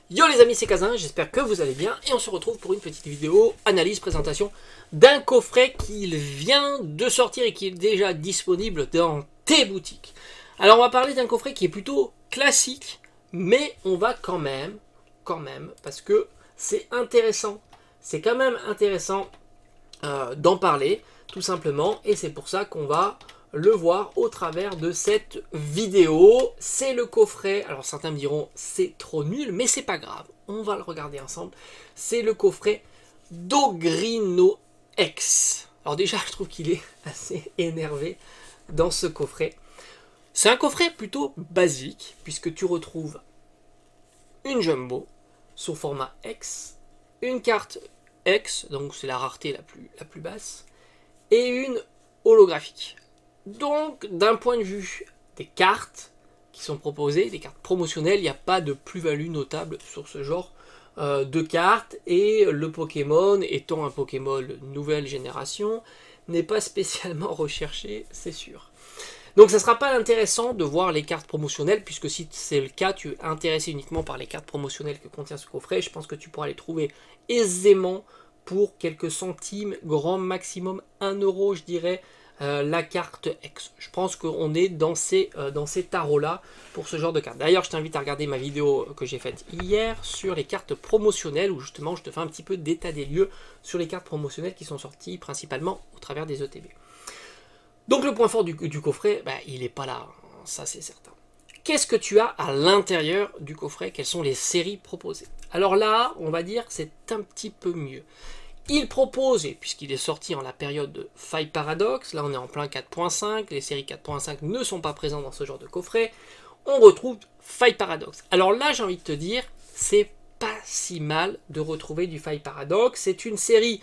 Yo les amis, c'est Kazin, j'espère que vous allez bien et on se retrouve pour une petite vidéo analyse, présentation d'un coffret qui vient de sortir et qui est déjà disponible dans tes boutiques. Alors on va parler d'un coffret qui est plutôt classique, mais on va quand même, parce que c'est intéressant, c'est quand même intéressant d'en parler, tout simplement, et c'est pour ça qu'on va le voir au travers de cette vidéo. C'est le coffret, alors certains me diront c'est trop nul, mais c'est pas grave, on va le regarder ensemble. C'est le coffret d'Ogrino X. Alors déjà je trouve qu'il est assez énervé dans ce coffret. C'est un coffret plutôt basique, puisque tu retrouves une jumbo sous format X, une carte X, donc c'est la rareté la plus basse, et une holographique. Donc, d'un point de vue des cartes qui sont proposées, des cartes promotionnelles, il n'y a pas de plus-value notable sur ce genre de cartes. Et le Pokémon, étant un Pokémon nouvelle génération, n'est pas spécialement recherché, c'est sûr. Donc, ça ne sera pas intéressant de voir les cartes promotionnelles, puisque si c'est le cas, tu es intéressé uniquement par les cartes promotionnelles que contient ce coffret. Je pense que tu pourras les trouver aisément pour quelques centimes, grand maximum 1 euro, je dirais. La carte X. Je pense qu'on est dans ces tarots-là pour ce genre de carte. D'ailleurs, je t'invite à regarder ma vidéo que j'ai faite hier sur les cartes promotionnelles, où justement je te fais un petit peu d'état des lieux sur les cartes promotionnelles qui sont sorties principalement au travers des ETB. Donc le point fort du coffret, il n'est pas là, ça c'est certain. Qu'est-ce que tu as à l'intérieur du coffret? Quelles sont les séries proposées? Alors là, on va dire que c'est un petit peu mieux. Il propose, et puisqu'il est sorti en la période de Faille Paradox, là on est en plein 4.5, les séries 4.5 ne sont pas présentes dans ce genre de coffret, on retrouve Faille Paradox. Alors là j'ai envie de te dire, c'est pas si mal de retrouver du Faille Paradox, c'est une série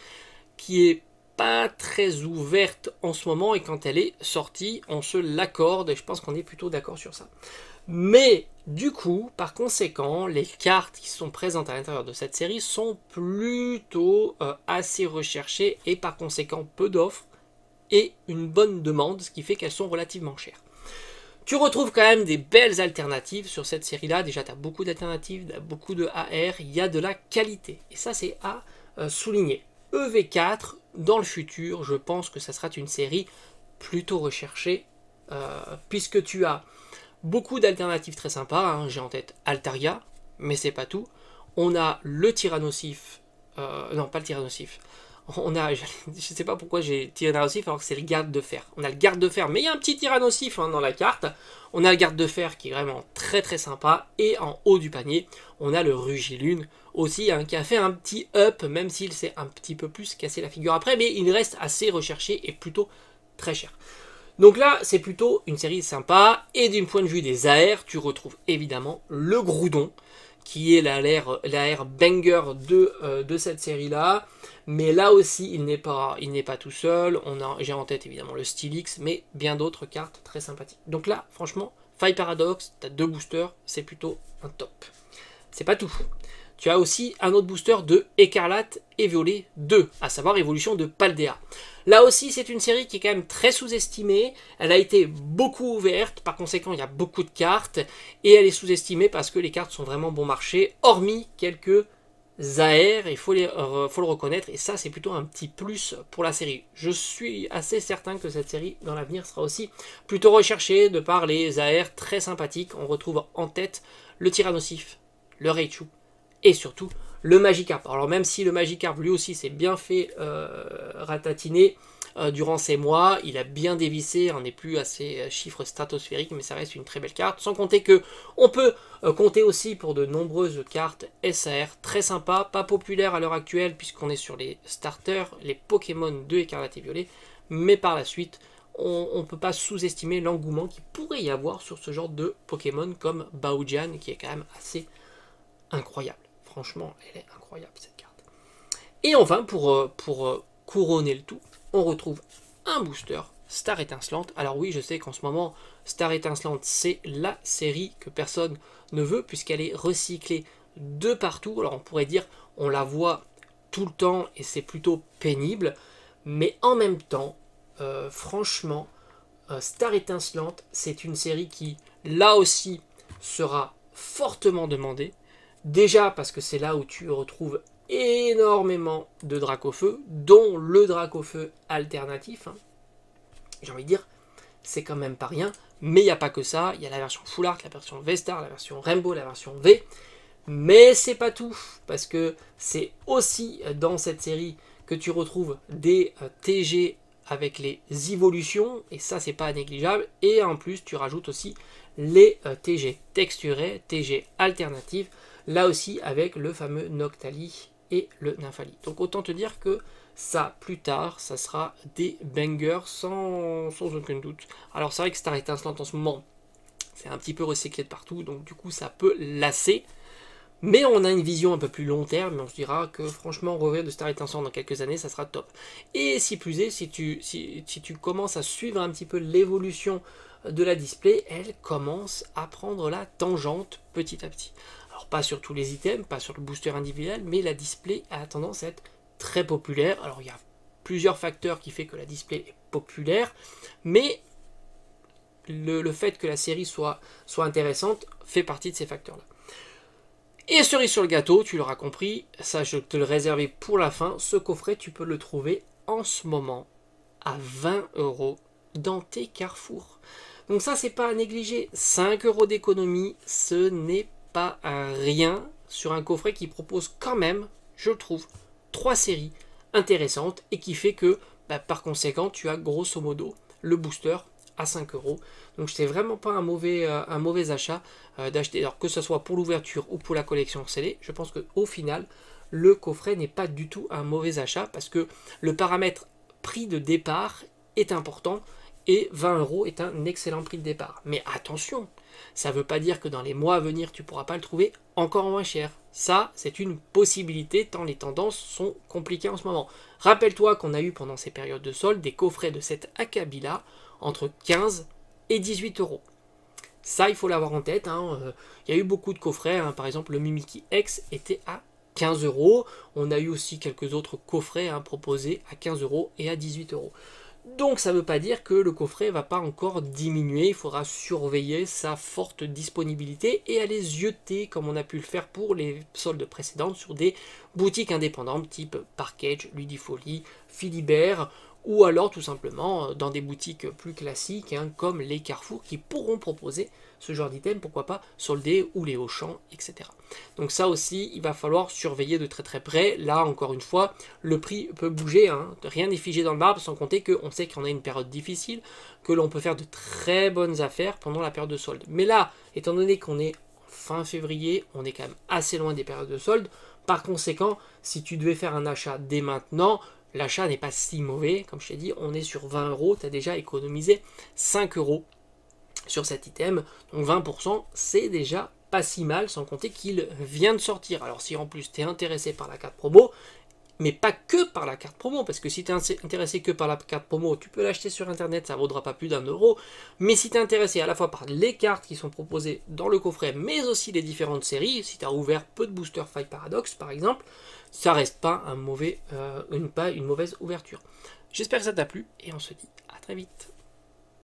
qui est pas très ouverte en ce moment, et quand elle est sortie, on se l'accorde, et je pense qu'on est plutôt d'accord sur ça. Mais du coup, par conséquent, les cartes qui sont présentes à l'intérieur de cette série sont plutôt assez recherchées, et par conséquent peu d'offres et une bonne demande, ce qui fait qu'elles sont relativement chères. Tu retrouves quand même des belles alternatives sur cette série-là. Déjà, tu as beaucoup d'alternatives, beaucoup de AR, il y a de la qualité. Et ça, c'est à souligner. EV4, dans le futur, je pense que ça sera une série plutôt recherchée, puisque tu as beaucoup d'alternatives très sympas, hein. J'ai en tête Altaria, mais c'est pas tout. On a le Tyrannosif, non pas le Tyrannosif, on a, je sais pas pourquoi j'ai Tyrannosif alors que c'est le garde de fer. On a le garde de fer, mais il y a un petit Tyrannosif dans la carte. On a le garde de fer qui est vraiment très très sympa, et en haut du panier, on a le Rugilune aussi, hein, qui a fait un petit up, même s'il s'est un petit peu plus cassé la figure après, mais il reste assez recherché et plutôt très cher. Donc là, c'est plutôt une série sympa, et d'un point de vue des AR, tu retrouves évidemment le Groudon, qui est l'AR banger de cette série-là, mais là aussi, il n'est pas tout seul. J'ai en tête évidemment le Stylix, mais bien d'autres cartes très sympathiques. Donc là, franchement, Faille Paradox, tu as 2 boosters, c'est plutôt un top. C'est pas tout. Tu as aussi un autre booster de Écarlate et Violet 2, à savoir Évolution de Paldea. Là aussi, c'est une série qui est quand même très sous-estimée. Elle a été beaucoup ouverte, par conséquent, il y a beaucoup de cartes, et elle est sous-estimée parce que les cartes sont vraiment bon marché, hormis quelques AR, il faut le reconnaître, et ça, c'est plutôt un petit plus pour la série. Je suis assez certain que cette série, dans l'avenir, sera aussi plutôt recherchée, de par les AR très sympathiques. On retrouve en tête le Tyrannosif, le Raichu, et surtout le Magikarp. Alors même si le Magikarp lui aussi s'est bien fait ratatiner durant ces mois, il a bien dévissé, on n'est plus à ces chiffres stratosphériques, mais ça reste une très belle carte. Sans compter que on peut compter aussi pour de nombreuses cartes SAR très sympas, pas populaires à l'heure actuelle puisqu'on est sur les starters, les Pokémon de Écarlate et Violet, mais par la suite, on ne peut pas sous-estimer l'engouement qu'il pourrait y avoir sur ce genre de Pokémon comme Baojian, qui est quand même assez incroyable. Franchement, elle est incroyable cette carte. Et enfin, pour couronner le tout, on retrouve un booster Star Étincelante. Alors oui, je sais qu'en ce moment, Star Étincelante, c'est la série que personne ne veut, puisqu'elle est recyclée de partout. Alors on pourrait dire, on la voit tout le temps, et c'est plutôt pénible. Mais en même temps, franchement, Star Étincelante, c'est une série qui, là aussi, sera fortement demandée, Déjà parce que c'est là où tu retrouves énormément de Dracofeu, dont le Dracofeu alternatif. Hein. J'ai envie de dire, c'est quand même pas rien. Mais il n'y a pas que ça. Il y a la version Full Art, la version V-Star, la version Rainbow, la version V. Mais c'est pas tout. Parce que c'est aussi dans cette série que tu retrouves des TG avec les évolutions. Et ça, c'est pas négligeable. Et en plus, tu rajoutes aussi les TG texturés, TG alternatifs. Là aussi, avec le fameux Noctali et le Nymphali. Donc autant te dire que ça, plus tard, ça sera des bangers sans aucun doute. Alors c'est vrai que Star Étincelante en ce moment, c'est un petit peu recyclé de partout, donc du coup ça peut lasser. Mais on a une vision un peu plus long terme, et on se dira que franchement, revenir de Star Étincelante dans quelques années, ça sera top. Et si plus est, si tu commences à suivre un petit peu l'évolution de la display, elle commence à prendre la tangente petit à petit. Alors pas sur tous les items, pas sur le booster individuel, mais la display a tendance à être très populaire. Alors il y a plusieurs facteurs qui font que la display est populaire, mais le fait que la série soit intéressante fait partie de ces facteurs-là. Et cerise sur le gâteau, tu l'auras compris, ça je te le réservais pour la fin, ce coffret tu peux le trouver en ce moment à 20 € dans tes carrefours. Donc ça c'est pas à négliger, 5 € d'économie, ce n'est pas rien sur un coffret qui propose quand même, je le trouve, 3 séries intéressantes et qui fait que par conséquent tu as grosso modo le booster à 5 €. Donc c'est vraiment pas un mauvais achat d'acheter, alors que ce soit pour l'ouverture ou pour la collection scellée. Je pense qu'au final le coffret n'est pas du tout un mauvais achat parce que le paramètre prix de départ est important et 20 € est un excellent prix de départ. Mais attention, ça ne veut pas dire que dans les mois à venir tu ne pourras pas le trouver encore moins cher. Ça, c'est une possibilité tant les tendances sont compliquées en ce moment. Rappelle-toi qu'on a eu pendant ces périodes de solde des coffrets de cet acabit-là entre 15 et 18 €. Ça, il faut l'avoir en tête. Hein. Il y a eu beaucoup de coffrets. Hein. Par exemple, le Mimikyu X était à 15 €. On a eu aussi quelques autres coffrets proposés à 15 € et à 18 €. Donc ça ne veut pas dire que le coffret ne va pas encore diminuer, il faudra surveiller sa forte disponibilité et aller zioter comme on a pu le faire pour les soldes précédentes sur des boutiques indépendantes type Parkage, Ludifolie, Philibert ou alors tout simplement dans des boutiques plus classiques comme les Carrefour qui pourront proposer ce genre d'item, pourquoi pas soldés ou les Auchan, etc. Donc ça aussi, il va falloir surveiller de très très près. Là, encore une fois, le prix peut bouger, rien n'est figé dans le marbre, sans compter qu'on sait qu'on a une période difficile, que l'on peut faire de très bonnes affaires pendant la période de solde. Mais là, étant donné qu'on est fin février, on est quand même assez loin des périodes de solde. Par conséquent, si tu devais faire un achat dès maintenant, l'achat n'est pas si mauvais. Comme je t'ai dit, on est sur 20 €, tu as déjà économisé 5 € sur cet item, donc 20% c'est déjà pas si mal, sans compter qu'il vient de sortir. Alors si en plus tu es intéressé par la carte promo, mais pas que par la carte promo, parce que si tu es intéressé que par la carte promo, tu peux l'acheter sur internet, ça ne vaudra pas plus d'1 €, mais si tu es intéressé à la fois par les cartes qui sont proposées dans le coffret, mais aussi les différentes séries, si tu as ouvert peu de Booster Fight Paradox par exemple, ça reste pas une mauvaise ouverture. J'espère que ça t'a plu, et on se dit à très vite.